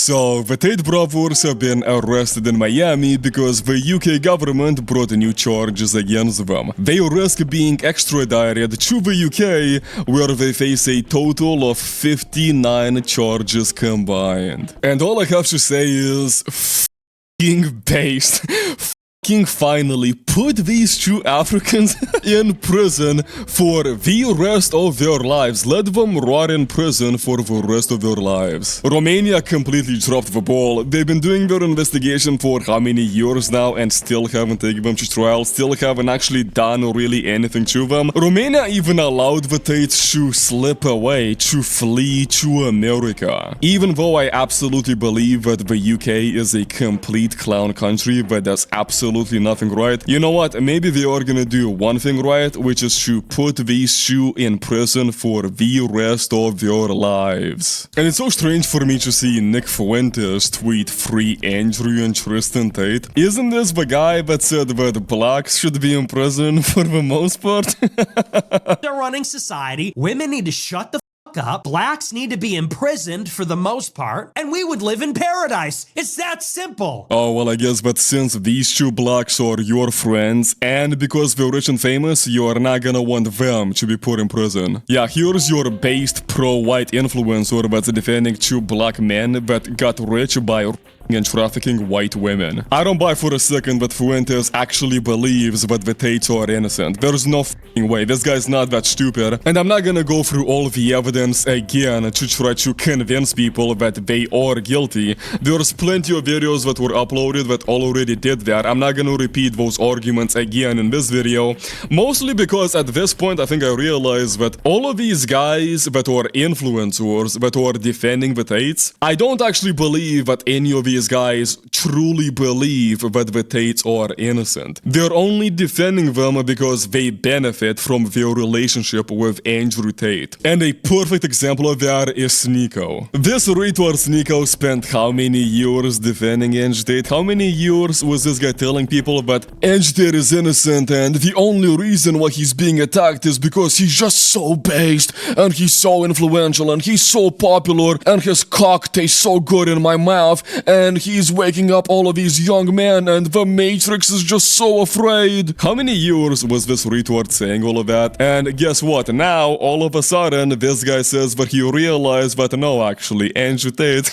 So, the Tate brothers have been arrested in Miami because the UK government brought new charges against them. They risk being extradited to the UK, where they face a total of 59 charges combined. And all I have to say is, f***ing based. Finally put these two Africans in prison for the rest of their lives. Let them rot in prison for the rest of their lives. Romania completely dropped the ball. They've been doing their investigation for how many years now and still haven't taken them to trial, still haven't actually done really anything to them. Romania even allowed the Tates to slip away, to flee to America. Even though I absolutely believe that the UK is a complete clown country that does absolutely nothing right. You know what? Maybe they are gonna do one thing right, which is to put these two in prison for the rest of their lives. And it's so strange for me to see Nick Fuentes tweet "Free Andrew and Tristan Tate." Isn't this the guy that said that blacks should be in prison for the most part? They're running society. Women need to shut the up, blacks need to be imprisoned for the most part, and we would live in paradise. It's that simple. Oh, well, I guess, but since these two blacks are your friends, and because they're rich and famous, you are not gonna want them to be put in prison. Yeah, here's your based pro-white influencer that's defending two black men that got rich by and trafficking white women. I don't buy for a second that Fuentes actually believes that the Tates are innocent. There's no f***ing way. This guy's not that stupid. And I'm not gonna go through all the evidence again to try to convince people that they are guilty. There's plenty of videos that were uploaded that already did that. I'm not gonna repeat those arguments again in this video. Mostly because at this point I think I realized that all of these guys that are influencers, that are defending the Tates, I don't actually believe that any of these guys truly believe that the Tates are innocent. They're only defending them because they benefit from their relationship with Andrew Tate. And a perfect example of that is Sneeko. This retard Sneeko spent how many years defending Andrew Tate? How many years was this guy telling people that Andrew Tate is innocent and the only reason why he's being attacked is because he's just so based and he's so influential and he's so popular and his cock tastes so good in my mouth and he's waking up all of these young men and the Matrix is just so afraid. How many years was this retard saying all of that? And guess what? Now, all of a sudden, this guy says that he realized that no, actually, Andrew Tate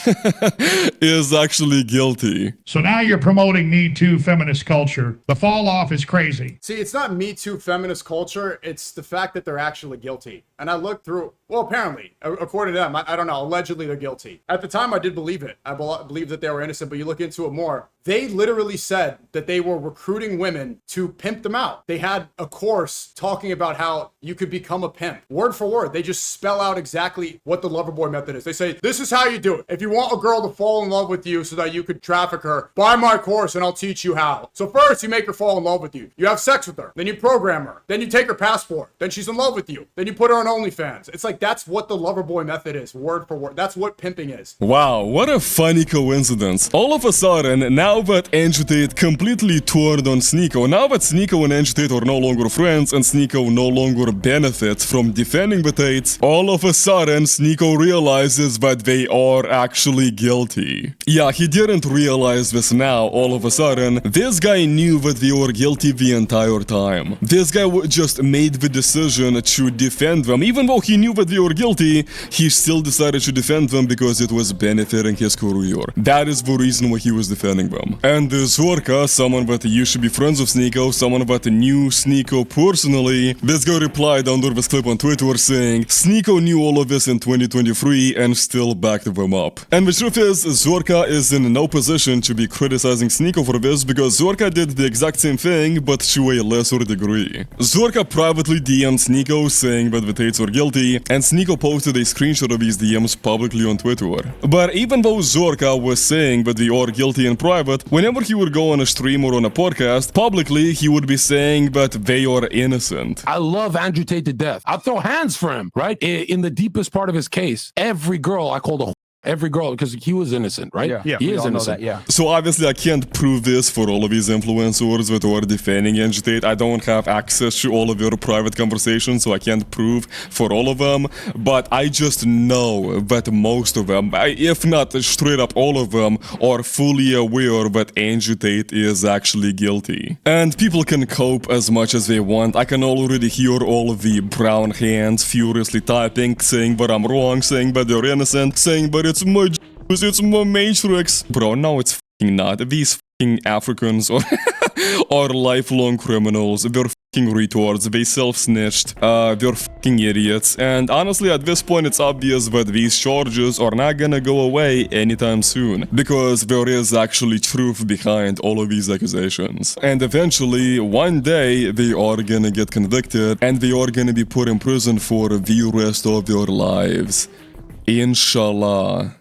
is actually guilty. So now you're promoting Me Too feminist culture. The fall off is crazy. See, it's not Me Too feminist culture. It's the fact that they're actually guilty. And I looked through, well, apparently, according to them, I don't know, allegedly they're guilty. At the time, I did believe it. I believed that they were innocent, but you look into it more. They literally said that they were recruiting women to pimp them out. They had a course talking about how you could become a pimp. Word for word, they just spell out exactly what the Loverboy method is. They say, this is how you do it. If you want a girl to fall in love with you so that you could traffic her, buy my course and I'll teach you how. So first, you make her fall in love with you. You have sex with her. Then you program her. Then you take her passport. Then she's in love with you. Then you put her on OnlyFans. It's like, that's what the Loverboy method is, word for word. That's what pimping is. Wow, what a funny coincidence. All of a sudden, now that Andrew Tate completely turned on Sneeko, now that Sneeko and Andrew Tate are no longer friends and Sneeko no longer benefits from defending the Tates, all of a sudden Sneeko realizes that they are actually guilty. Yeah, he didn't realize this now all of a sudden. This guy knew that they were guilty the entire time. This guy just made the decision to defend them. Even though he knew that they were guilty, he still decided to defend them because it was benefiting his career. That is the reason why he was defending them. And Zorka, someone that used to be friends with Sneeko, someone that knew Sneeko personally, this guy replied under this clip on Twitter saying, Sneeko knew all of this in 2023 and still backed them up. And the truth is, Zorka is in no position to be criticizing Sneeko for this because Zorka did the exact same thing but to a lesser degree. Zorka privately DM'd Sneeko saying that the Tates were guilty, and Sneeko posted a screenshot of his DMs publicly on Twitter. But even though Zorka was saying that they are guilty in private, whenever he would go on a stream or on a podcast, publicly he would be saying that they are innocent. I love Andrew Tate to death. I'll throw hands for him, right? In the deepest part of his case, every girl I called a every girl, because he was innocent, right? Yeah, he we is all know innocent. that, yeah. So obviously I can't prove this for all of these influencers that are defending Tate. I don't have access to all of your private conversations, so I can't prove for all of them. But I just know that most of them, if not straight up all of them, are fully aware that Tate is actually guilty. And people can cope as much as they want. I can already hear all of the brown hands furiously typing, saying that I'm wrong, saying that they're innocent, saying that it's my it's my matrix. Bro, no, it's fucking not. These fucking Africans are lifelong criminals. They're fucking retards. They self-snitched. They're fucking idiots. And honestly, at this point, it's obvious that these charges are not gonna go away anytime soon. Because there is actually truth behind all of these accusations. And eventually, one day, they are gonna get convicted and they are gonna be put in prison for the rest of their lives. Inshallah.